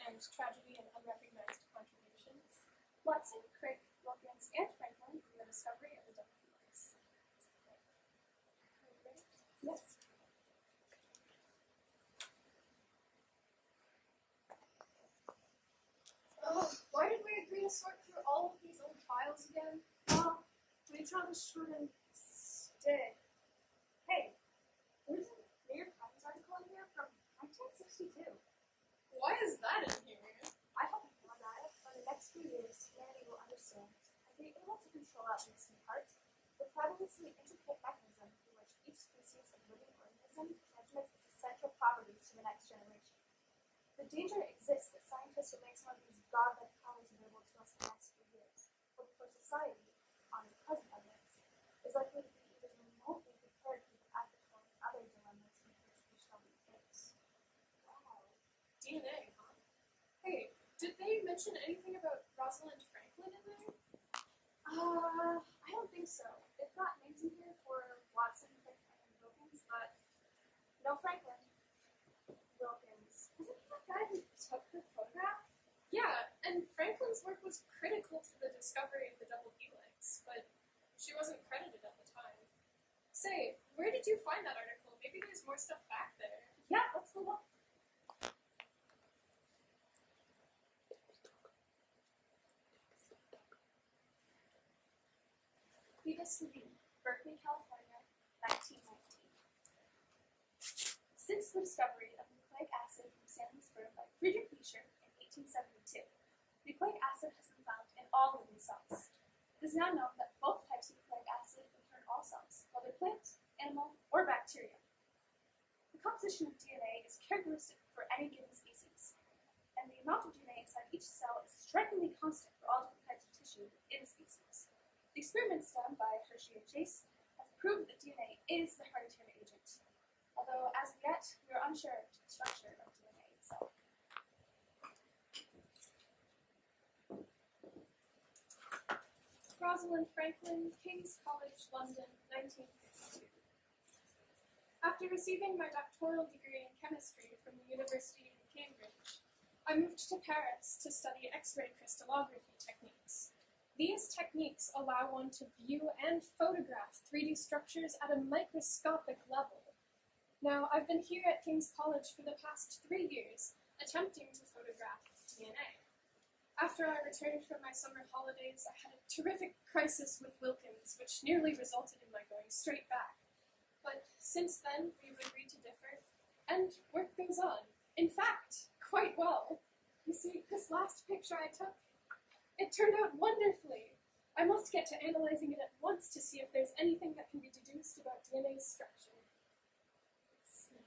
and Tragedy and Unrecognized Contributions. Watson, Crick, Wilkins, and Franklin in the discovery of the double helix. Yes. Oh, why did we agree to sort through all of these old files again? Well, we Travis shouldn't stay. Hey, there's a New York Times article in here from 1962. Why is that in here? I hope you know that for the next few years, humanity will understand and be able to control our missing parts with fabulously intricate mechanism through which each species of living organism transmits its essential properties to the next generation. The danger exists that scientists will make some of these godlike powers available to us in the next few years, but for society, on its present evidence, is likely to be even remotely prepared for the ethical and other dilemmas with which we shall be faced. Wow. DNA, huh? Hey, did they mention anything about Rosalind Franklin in there? I don't think so. They've got names in here for Watson, Crick, and Wilkins, but no Franklin. Wilkins. Isn't he the guy who took her photograph? Yeah, and Franklin's work was critical to the discovery of the double helix, but she wasn't credited at the time. Say, where did you find that article? Maybe there's more stuff back there. Yeah, let's go look. Phoebus Levine, Berkeley, California, 1919. Since the discovery of nucleic acid from salmon sperm by Friedrich Miescher in 1872, nucleic acid has been found in all living cells. It is now known that both types of nucleic acid occur in all cells, whether plant, animal, or bacteria. The composition of DNA is characteristic for any given species, and the amount of DNA inside each cell is strikingly constant for all different types of tissue within a species. The experiments done by Hershey and Chase have proved that DNA is the hereditary agent, although as of yet, we are unsure of the structure of DNA itself. Rosalind Franklin, King's College, London, 1952. After receiving my doctoral degree in chemistry from the University of Cambridge, I moved to Paris to study X-ray crystallography techniques. These techniques allow one to view and photograph 3D structures at a microscopic level. Now, I've been here at King's College for the past 3 years, attempting to photograph DNA. After I returned from my summer holidays, I had a terrific crisis with Wilkins, which nearly resulted in my going straight back. But since then, we've agreed to differ, and work goes on. In fact, quite well. You see, this last picture I took, it turned out wonderfully. I must get to analyzing it at once to see if there's anything that can be deduced about DNA's structure. Let's see.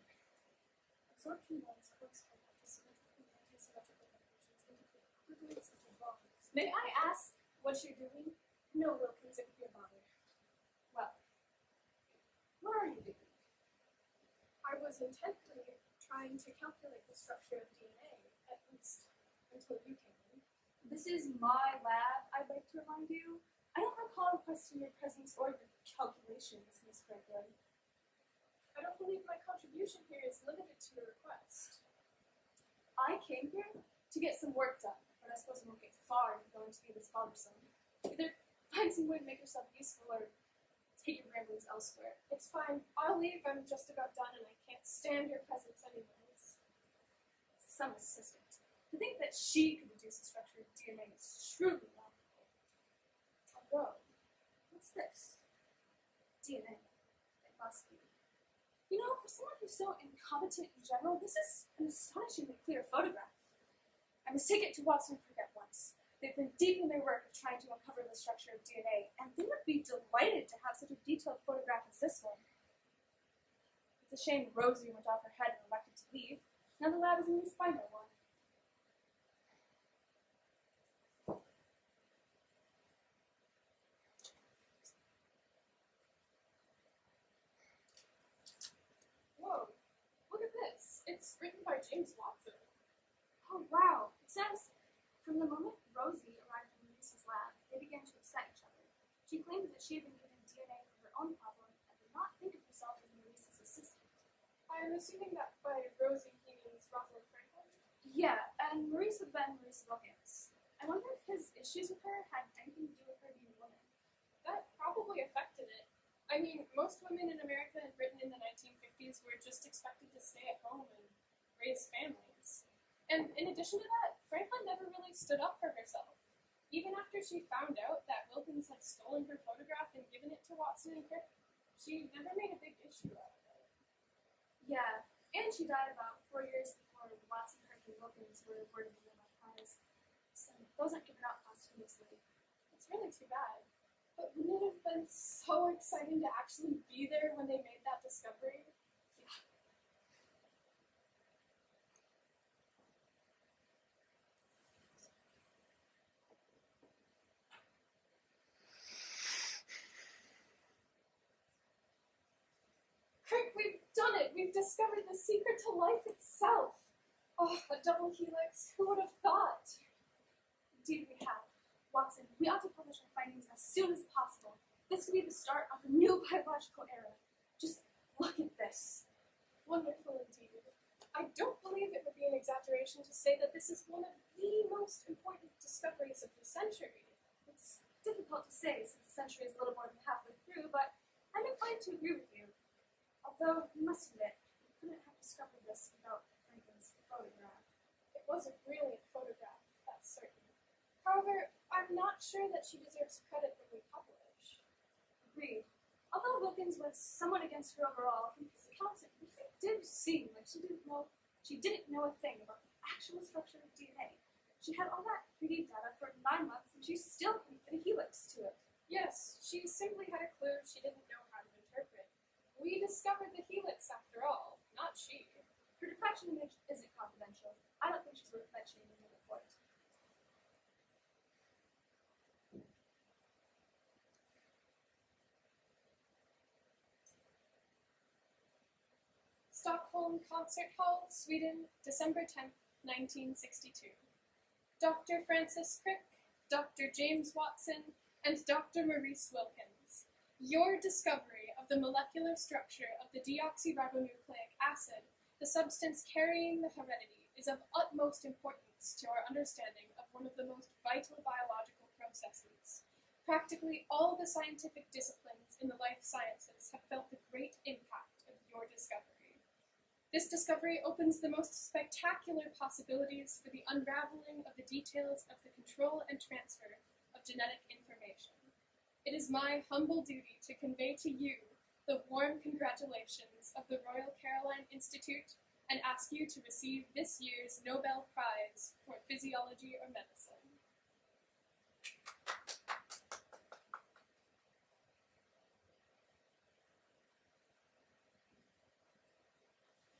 Absorption lines correspond to symmetrical and asymmetrical vibrations indicate equivalence of the bonds. May I ask what you're doing? No, Wilkins, it would be a bother. Well, what are you doing? I was intently trying to calculate the structure of DNA, at least until you came in. This is my lab, I'd like to remind you. I don't recall requesting your presence or your calculations, Miss Franklin. I don't believe my contribution here is limited to a request. I came here to get some work done, but I suppose we won't get far if you're going to be this bothersome. Either find some way to make yourself useful or take your ramblings elsewhere. It's fine. I'll leave. I'm just about done and I can't stand your presence anyways. Some assistant. To think that she could deduce the structure of DNA is truly laughable. Although, what's this? DNA. It must be. You know, for someone who's so incompetent in general, this is an astonishingly clear photograph. I must take it to Watson and Crick at once. They've been deep in their work of trying to uncover the structure of DNA, and they would be delighted to have such a detailed photograph as this one. It's a shame Rosie went off her head and elected to leave. Now the lab isn't used by no one. Whoa, look at this. It's written by James Watson. Oh, wow. It says, from the moment Rosie arrived in Lucy's lab, they began to upset each other. She claimed that she had been given DNA for her own problem and did not think of herself as Maurice's assistant. I'm assuming that by Rosie he means Rosalind Franklin? Yeah, And Maurice would have been Maurice Wilkins. I wonder if his issues with her had anything to do with her being a woman. That probably affected it. I mean, most women in America and Britain in the 1950s were just expected to stay at home and raise families. And in addition to that, Franklin never really stood up for herself. Even after she found out that Wilkins had stolen her photograph and given it to Watson and Crick, she never made a big issue out of it. Yeah, and she died about 4 years before Watson, Crick, and Wilkins were awarded the Nobel Prize. So those aren't given out posthumously. It's really too bad. But wouldn't it have been so exciting to actually be there when they made that discovery? Yeah. Crick, we've done it! We've discovered the secret to life itself! Oh, a double helix, who would have thought? Indeed we have. Watson, we ought to publish our findings as soon as possible. This could be the start of a new biological era. Just look at this. Wonderful indeed. I don't believe it would be an exaggeration to say that this is one of the most important discoveries of the century. It's difficult to say since the century is a little more than halfway through, but I'm inclined to agree with you. Although, you must admit, we couldn't have discovered this without Franklin's photograph. It was a brilliant photograph, that's certain. However, I'm not sure that she deserves credit when we publish. Agreed. Although Wilkins was somewhat against her overall, from his accounts it really did seem like she didn't know a thing about the actual structure of DNA. She had all that 3D data for 9 months and she still couldn't fit a helix to it. Yes, she simply had a clue she didn't know how to interpret. We discovered the helix after all, not she. Her diffraction image isn't confidential. I don't think she's worth mentioning in the report. Stockholm Concert Hall, Sweden, December 10th, 1962. Dr. Francis Crick, Dr. James Watson, and Dr. Maurice Wilkins. Your discovery of the molecular structure of the deoxyribonucleic acid, the substance carrying the heredity, is of utmost importance to our understanding of one of the most vital biological processes. Practically all the scientific disciplines in the life sciences have felt the great impact of your discovery. This discovery opens the most spectacular possibilities for the unraveling of the details of the control and transfer of genetic information. It is my humble duty to convey to you the warm congratulations of the Royal Caroline Institute and ask you to receive this year's Nobel Prize for Physiology or Medicine.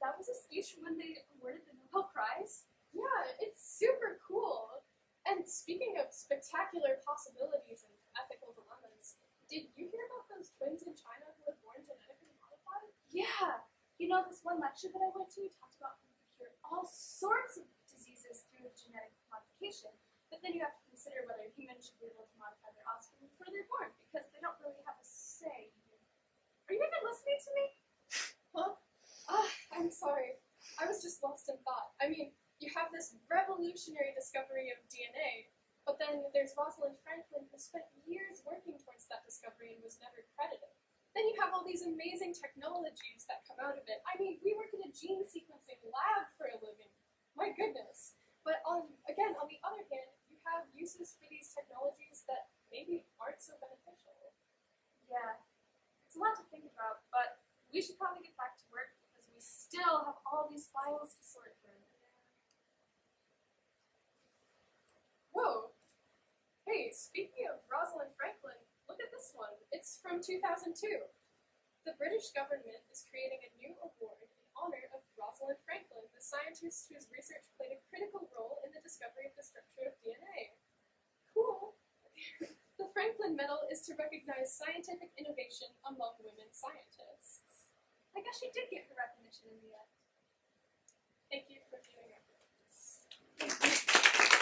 That was a speech when they awarded the Nobel Prize? Yeah, it's super cool. And speaking of spectacular possibilities and ethical dilemmas, did you hear about those twins in China who were born genetically modified? Yeah. You know, this one lecture that I went to talked about how we could cure all sorts of diseases through genetic modification. But then you have to consider whether humans should be able to modify their offspring before they're born, because they don't really have a say. Are you even listening to me? Huh? I'm sorry. I was just lost in thought. I mean, you have this revolutionary discovery of DNA, but then there's Rosalind Franklin who spent years working towards that discovery and was never credited. Then you have all these amazing technologies that come out of it. I mean, we work in a gene sequencing lab for a living. My goodness. But on the other hand, you have uses for these technologies that maybe aren't so beneficial. Yeah. It's a lot to think about, but we should probably get back to work because we still have all these files to sort through. Whoa. Hey, speaking of Rosalind Franklin, look at this one. It's from 2002. The British government is creating a new award in honor of Rosalind Franklin, the scientist whose research played a critical role in the discovery of the structure of DNA. Cool. The Franklin Medal is to recognize scientific innovation among women scientists. I guess she did get her recognition in the end. Thank you for viewing our videos. Thank you.